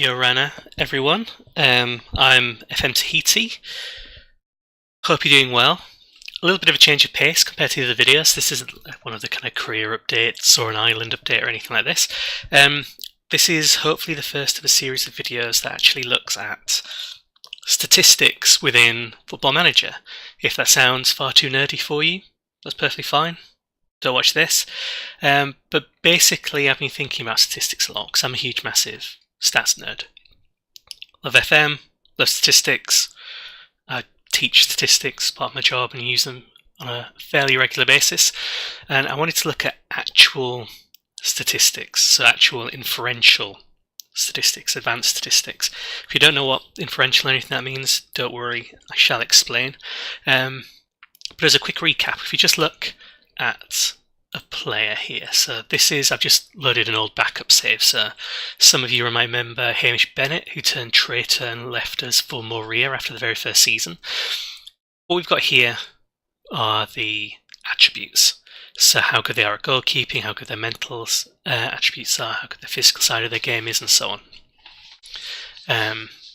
Yorana, everyone. I'm FM Tahiti. Hope you're doing well. A little bit of a change of pace compared to the other videos. This isn't one of the kind of career updates or an island update or anything like this. This is hopefully the first of a series of videos that actually looks at statistics within Football Manager. If that sounds far too nerdy for you, that's perfectly fine. Don't watch this. But basically, I've been thinking about statistics a lot because I'm a huge, massive stats nerd. Love FM, love statistics. I teach statistics, part of my job, and use them on a fairly regular basis. And I wanted to look at actual statistics, so actual inferential statistics, advanced statistics. If you don't know what inferential or anything that means, don't worry, I shall explain. But as a quick recap, if you just look at a player here, so this is, I've just loaded an old backup save, so some of you might remember Hamish Bennett, who turned traitor and left us for Moria after the very first season. What we've got here are the attributes, so how good they are at goalkeeping, how good their mental attributes are, how good the physical side of their game is, and so on.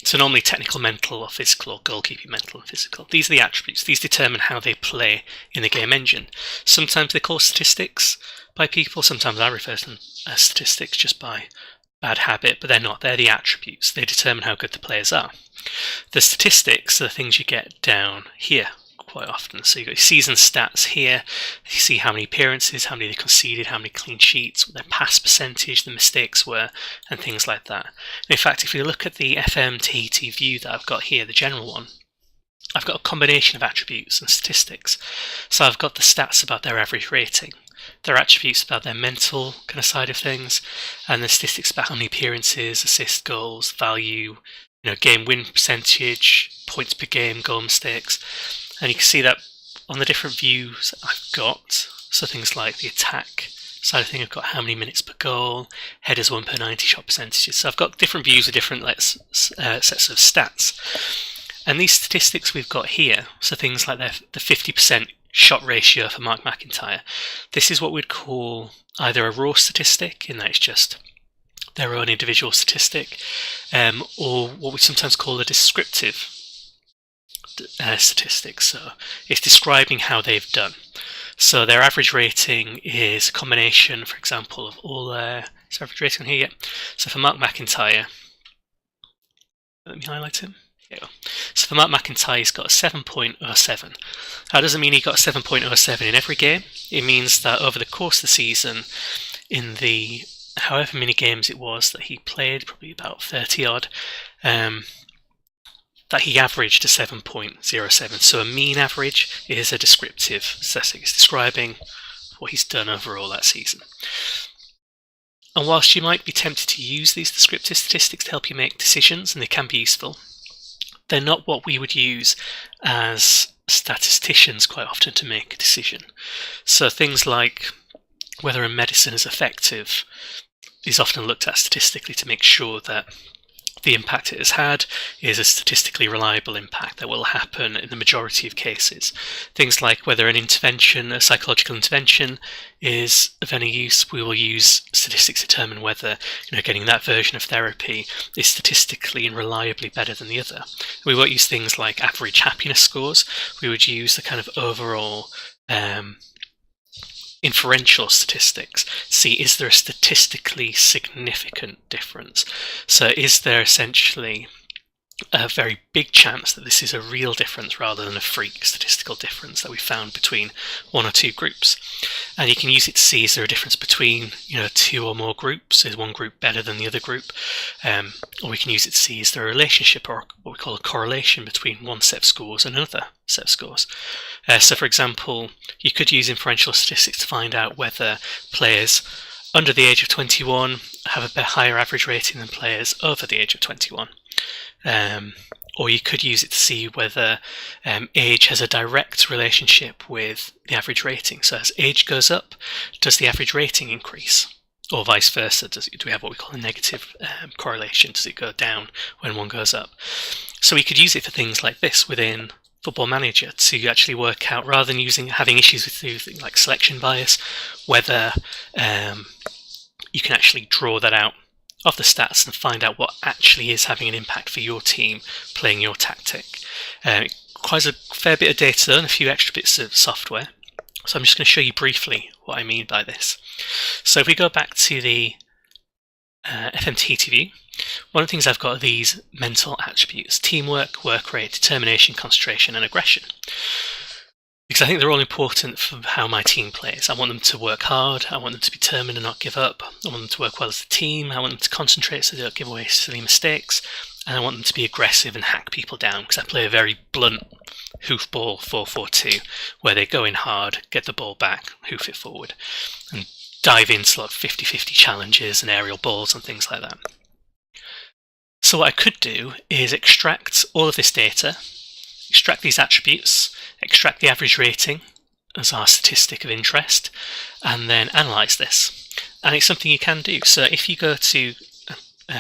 So normally technical, mental, or physical, or goalkeeping, mental, and physical. These are the attributes. These determine how they play in the game engine. Sometimes they're called statistics by people. Sometimes I refer to them as statistics just by bad habit, but they're not. They're the attributes. They determine how good the players are. The statistics are the things you get down here quite often. So you've got your season stats here. You see how many appearances, how many they conceded, how many clean sheets, what their pass percentage, the mistakes were, and things like that. And in fact, if you look at the FM Tahiti view that I've got here, the general one, I've got a combination of attributes and statistics. So I've got the stats about their average rating, their attributes about their mental kind of side of things, and the statistics about how many appearances, assists, goals, value, game win percentage, points per game, goal mistakes. And you can see that on the different views I've got, so things like the attack side of thing, I've got how many minutes per goal, headers won per 90, shot percentages. So I've got different views with different sets of stats. And these statistics we've got here, so things like the 50% shot ratio for Mark McIntyre, this is what we'd call either a raw statistic, in that it's just their own individual statistic, or what we sometimes call a descriptive statistics. So it's describing how they've done. So their average rating is a combination, for example, of all their average rating here. So for Mark McIntyre, let me highlight him. Here we go. So for Mark McIntyre, he's got a 7.07. That doesn't mean he got a 7.07 in every game. It means that over the course of the season, in the however many games it was that he played, probably about 30 odd, that he averaged a 7.07. So a mean average is a descriptive statistic. It's describing what he's done overall that season. And whilst you might be tempted to use these descriptive statistics to help you make decisions, and they can be useful, they're not what we would use as statisticians quite often to make a decision. So things like whether a medicine is effective is often looked at statistically to make sure that the impact it has had is a statistically reliable impact that will happen in the majority of cases. Things like whether an intervention, a psychological intervention, is of any use, we will use statistics to determine whether getting that version of therapy is statistically and reliably better than the other. We won't use things like average happiness scores. We would use the kind of overall inferential statistics. See, is there a statistically significant difference? So is there essentially a very big chance that this is a real difference rather than a freak statistical difference that we found between one or two groups? And you can use it to see, is there a difference between two or more groups? Is one group better than the other group? Or we can use it to see, is there a relationship or what we call a correlation between one set of scores and another set of scores? So for example, you could use inferential statistics to find out whether players under the age of 21 have a higher average rating than players over the age of 21. Or you could use it to see whether age has a direct relationship with the average rating. So as age goes up, does the average rating increase? Or vice versa, do we have what we call a negative correlation? Does it go down when one goes up? So we could use it for things like this within Football Manager to actually work out, rather than having issues with things like selection bias, whether you can actually draw that out of the stats and find out what actually is having an impact for your team playing your tactic. It requires a fair bit of data and a few extra bits of software. So I'm just going to show you briefly what I mean by this. So if we go back to the FM Tahiti view, one of the things I've got are these mental attributes: teamwork, work rate, determination, concentration, and aggression. Because I think they're all important for how my team plays. I want them to work hard, I want them to be determined and not give up, I want them to work well as a team, I want them to concentrate so they don't give away silly mistakes, and I want them to be aggressive and hack people down, because I play a very blunt hoofball 4-4-2, where they go in hard, get the ball back, hoof it forward, and dive into like 50-50 challenges and aerial balls and things like that. So what I could do is extract all of this data, extract these attributes, extract the average rating as our statistic of interest, and then analyze this. And it's something you can do. So if you go to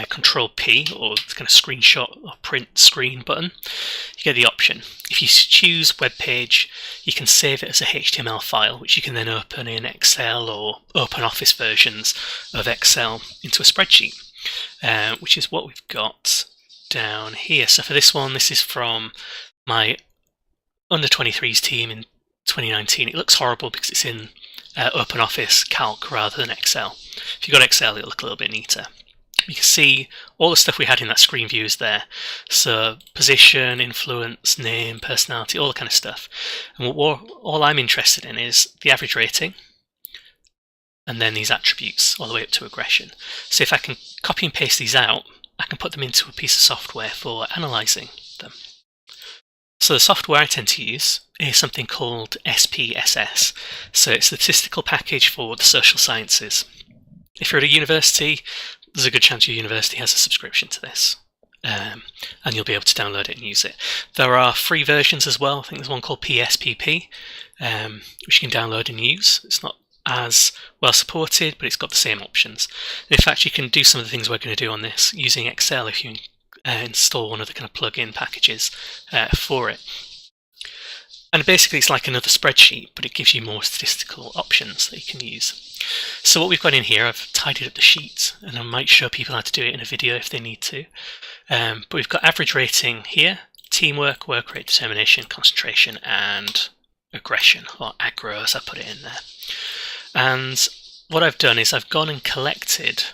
Control P, or kind of screenshot or print screen button, you get the option. If you choose web page, you can save it as a HTML file, which you can then open in Excel or open office versions of Excel into a spreadsheet, which is what we've got down here. So for this one, this is from my under 23s team in 2019. It looks horrible because it's in OpenOffice Calc rather than Excel. If you've got Excel, it'll look a little bit neater. You can see all the stuff we had in that screen view is there. So position, influence, name, personality, all the kind of stuff. And all I'm interested in is the average rating, and then these attributes all the way up to aggression. So if I can copy and paste these out, I can put them into a piece of software for analysing them. So the software I tend to use is something called SPSS. So it's the statistical package for the social sciences. If you're at a university, there's a good chance your university has a subscription to this, and you'll be able to download it and use it. There are free versions as well. I think there's one called PSPP, which you can download and use. It's not as well supported, but it's got the same options. And in fact, you can do some of the things we're going to do on this using Excel if you install one of the kind of plug-in packages for it. And basically it's like another spreadsheet, but it gives you more statistical options that you can use. So what we've got in here, I've tidied up the sheet, and I might show people how to do it in a video if they need to. But we've got average rating here, teamwork, work rate, determination, concentration, and aggression, or aggro as I put it in there. And what I've done is I've gone and collected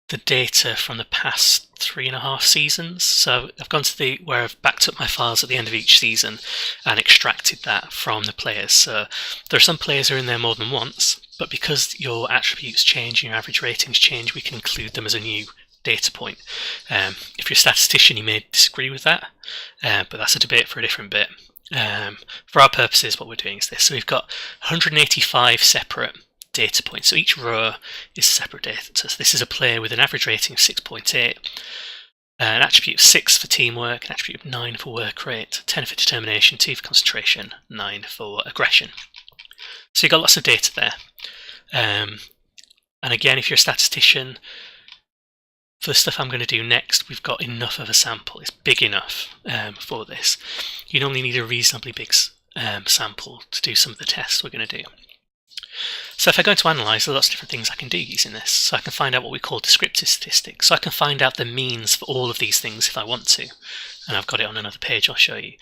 the data from the past 3.5 seasons. So I've gone to where I've backed up my files at the end of each season and extracted that from the players. So there are some players who are in there more than once, but because your attributes change and your average ratings change, we can include them as a new data point. If you're a statistician, you may disagree with that, but that's a debate for a different bit. For our purposes, what we're doing is this. So we've got 185 separate data points. So each row is separate data. So this is a player with an average rating of 6.8, an attribute of 6 for teamwork, an attribute of 9 for work rate, 10 for determination, 2 for concentration, 9 for aggression. So you've got lots of data there. And again, if you're a statistician, for the stuff I'm going to do next, we've got enough of a sample. It's big enough for this. You normally need a reasonably big sample to do some of the tests we're going to do. So if I go into analyse, there are lots of different things I can do using this. So I can find out what we call descriptive statistics. So I can find out the means for all of these things if I want to. And I've got it on another page I'll show you.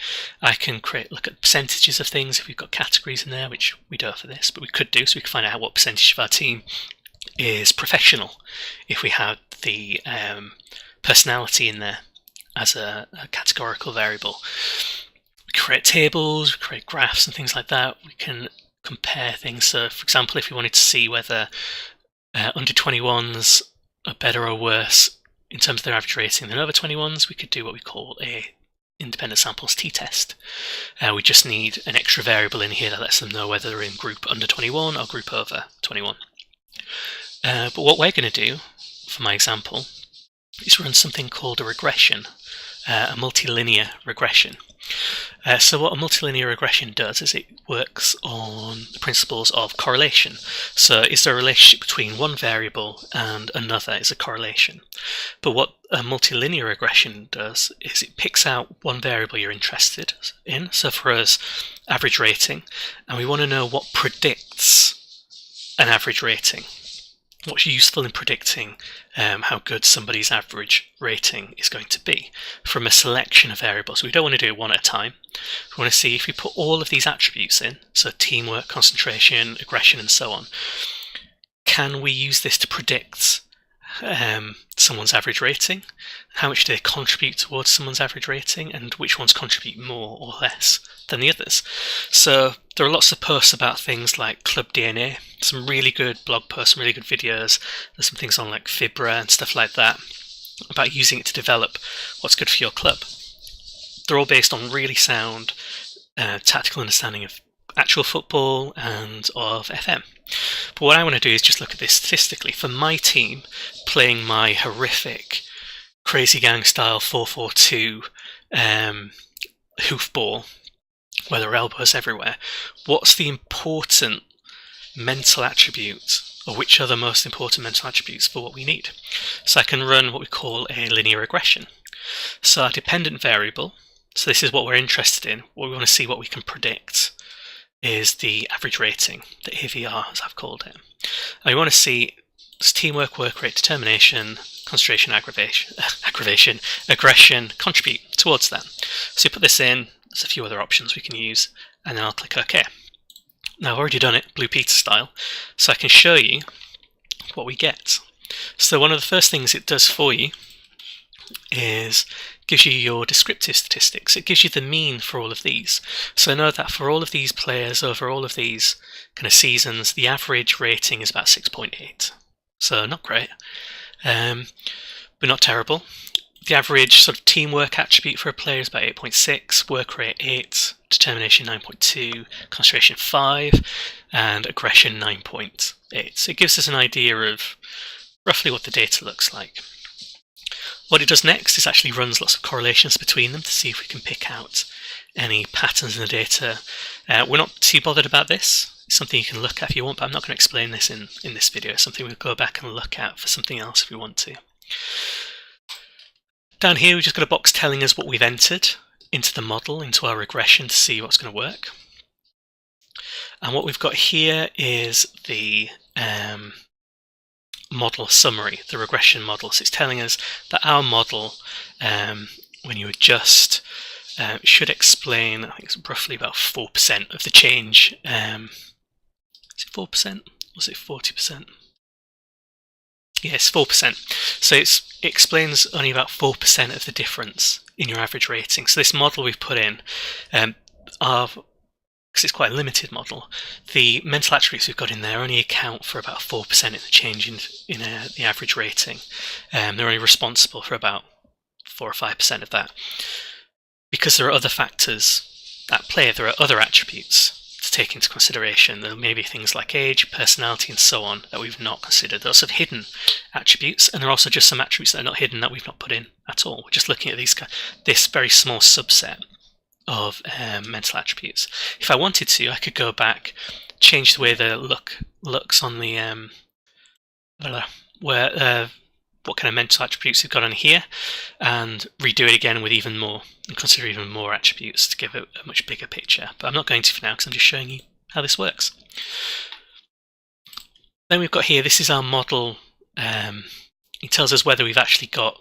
I can look at percentages of things if we've got categories in there, which we don't for this, but we could do. So we can find out what percentage of our team is professional if we had the personality in there as a categorical variable. We create tables, we create graphs and things like that. We can compare things. So for example, if we wanted to see whether under 21s are better or worse in terms of their average rating than over 21s, we could do what we call a independent samples t-test. We just need an extra variable in here that lets them know whether they're in group under 21 or group over 21. But what we're going to do for my example is run something called a regression, a multilinear regression. So what a multilinear regression does is it works on the principles of correlation. So is there a relationship between one variable and another is a correlation. But what a multilinear regression does is it picks out one variable you're interested in. So for us, average rating, and we want to know what predicts an average rating. what's useful in predicting how good somebody's average rating is going to be from a selection of variables. We don't want to do it one at a time. We want to see if we put all of these attributes in, so teamwork, concentration, aggression, and so on, can we use this to predict someone's average rating? How much do they contribute towards someone's average rating, and which ones contribute more or less than the others? So there are lots of posts about things like club DNA, some really good blog posts, some really good videos. There's some things on like Fibra and stuff like that about using it to develop what's good for your club. They're all based on really sound tactical understanding of actual football and of FM. But what I want to do is just look at this statistically. For my team, playing my horrific Crazy Gang style 4-4-2 hoofball, where there are elbows everywhere, what's the important mental attribute, or which are the most important mental attributes for what we need? So I can run what we call a linear regression. So our dependent variable, so this is what we're interested in, what we want to see what we can predict, is the average rating, the AVR as I've called it. And we want to see does teamwork, work rate, determination, concentration, aggression contribute towards that. So you put this in, there's a few other options we can use, and then I'll click OK. Now I've already done it Blue Peter style, so I can show you what we get. So one of the first things it does for you is gives you your descriptive statistics. It gives you the mean for all of these. So know that for all of these players over all of these kind of seasons, the average rating is about 6.8. So not great, but not terrible. The average sort of teamwork attribute for a player is about 8.6, work rate 8, determination 9.2, concentration 5, and aggression 9.8. So it gives us an idea of roughly what the data looks like. What it does next is actually runs lots of correlations between them to see if we can pick out any patterns in the data. We're not too bothered about this. It's something you can look at if you want, but I'm not going to explain this in this video. It's something we'll go back and look at for something else if we want to. Down here we've just got a box telling us what we've entered into the model, into our regression to see what's going to work. And what we've got here is the model summary, the regression model. So it's telling us that our model, when you adjust, should explain, I think it's roughly about 4% of the change. Is it 4%? Was it 40%? Yes, 4%. So it explains only about 4% of the difference in your average rating. So this model we've put in, because it's quite a limited model, the mental attributes we've got in there only account for about 4% of the change in the average rating. They're only responsible for about 4 or 5% of that. Because there are other factors at play, there are other attributes to take into consideration. There may be things like age, personality, and so on that we've not considered. There are also hidden attributes, and there are also just some attributes that are not hidden that we've not put in at all. We're just looking at this very small subset of mental attributes. If I wanted to, I could go back, change the way the looks on the what kind of mental attributes we've got on here, and redo it again with even more, and consider even more attributes to give it a much bigger picture. But I'm not going to for now because I'm just showing you how this works. Then we've got here, this is our model. It tells us whether we've actually got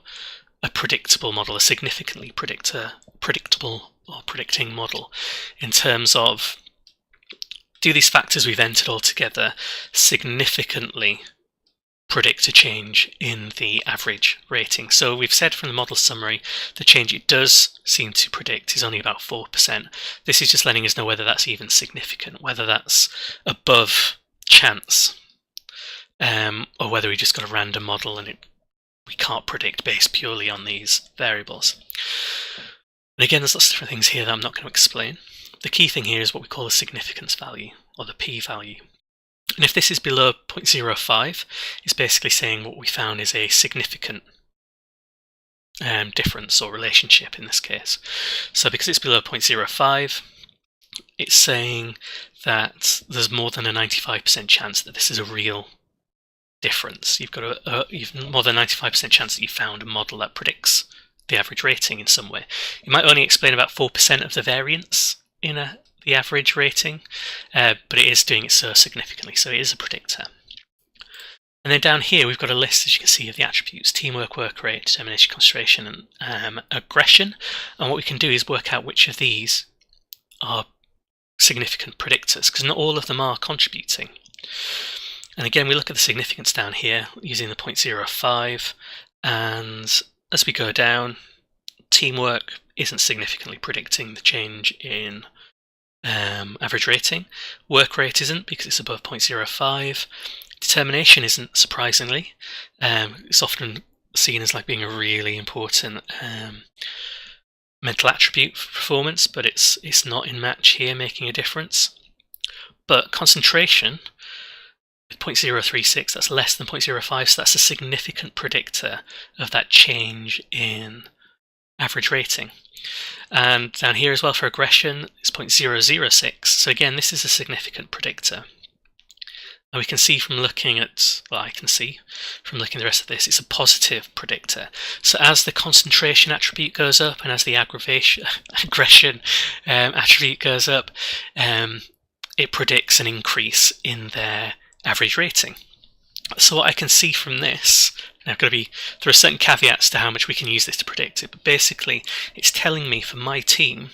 a predictable model, a significantly predictable or predicting model, in terms of do these factors we've entered all together significantly predict a change in the average rating. So we've said from the model summary the change it does seem to predict is only about 4%. This is just letting us know whether that's even significant, whether that's above chance, or whether we just got a random model and we can't predict based purely on these variables. And again, there's lots of different things here that I'm not going to explain. The key thing here is what we call the significance value, or the p-value. And if this is below 0.05, it's basically saying what we found is a significant difference or relationship in this case. So because it's below 0.05, it's saying that there's more than a 95% chance that this is a real difference. You've got you've more than a 95% chance that you found a model that predicts the average rating in some way. You might only explain about 4% of the variance in the average rating, but it is doing it so significantly, so it is a predictor. And then down here we've got a list, as you can see, of the attributes: teamwork, work rate, determination, concentration, and aggression. And what we can do is work out which of these are significant predictors, because not all of them are contributing. And again, we look at the significance down here using the 0.05, and as we go down, teamwork isn't significantly predicting the change in average rating. Work rate isn't, because it's above 0.05. Determination isn't, surprisingly. It's often seen as like being a really important mental attribute for performance, but it's not in match here, making a difference. But concentration, 0.036, that's less than 0.05, so that's a significant predictor of that change in average rating. And down here as well for aggression, it's 0.006, so again this is a significant predictor. And we can see from looking at, well, I can see from looking at the rest of this, it's a positive predictor. So as the concentration attribute goes up and as the aggression attribute goes up, it predicts an increase in their average rating. So what I can see from this, now there are certain caveats to how much we can use this to predict it, but basically it's telling me for my team,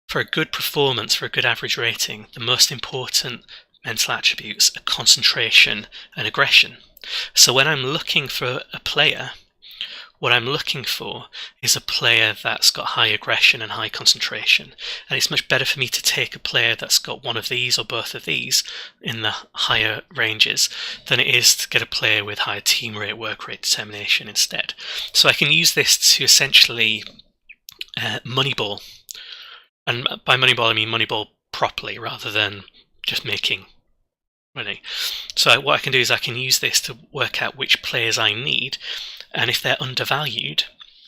for a good performance, for a good average rating, the most important mental attributes are concentration and aggression. So when I'm looking for a player, what I'm looking for is a player that's got high aggression and high concentration. And it's much better for me to take a player that's got one of these or both of these in the higher ranges than it is to get a player with higher team rate, work rate, determination instead. So I can use this to essentially moneyball. And by moneyball I mean moneyball properly rather than just making money. So what I can do is I can use this to work out which players I need, and if they're undervalued,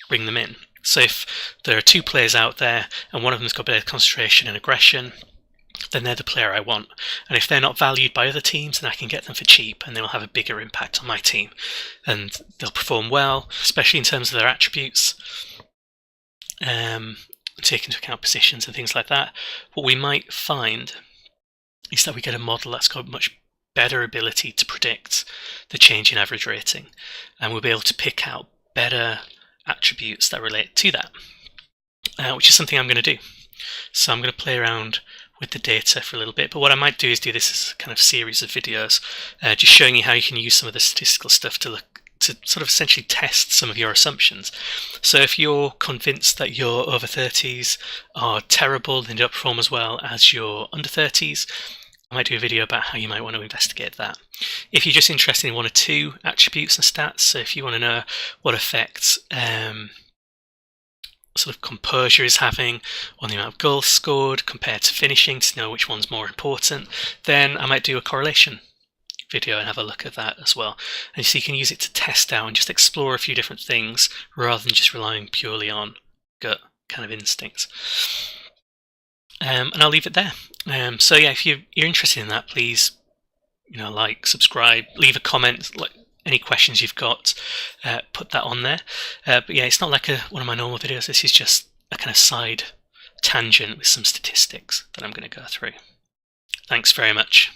bring them in. So if there are two players out there and one of them's got better concentration and aggression, then they're the player I want. And if they're not valued by other teams, then I can get them for cheap and they'll have a bigger impact on my team. And they'll perform well, especially in terms of their attributes, take into account positions and things like that. What we might find is that we get a model that's got much better ability to predict the change in average rating, and we'll be able to pick out better attributes that relate to that, which is something I'm going to do. So I'm going to play around with the data for a little bit, but what I might do is do this as a kind of series of videos, just showing you how you can use some of the statistical stuff to sort of essentially test some of your assumptions. So if you're convinced that your over 30s are terrible, they don't perform as well as your under 30s, I might do a video about how you might want to investigate that. If you're just interested in one or two attributes and stats, so if you want to know what effects sort of composure is having on the amount of goals scored compared to finishing, to know which one's more important, then I might do a correlation video and have a look at that as well. And so you can use it to test out and just explore a few different things rather than just relying purely on gut kind of instincts. And I'll leave it there. So yeah, if you're interested in that, please, like, subscribe, leave a comment, like any questions you've got, put that on there. But yeah, it's not like one of my normal videos. This is just a kind of side tangent with some statistics that I'm going to go through. Thanks very much.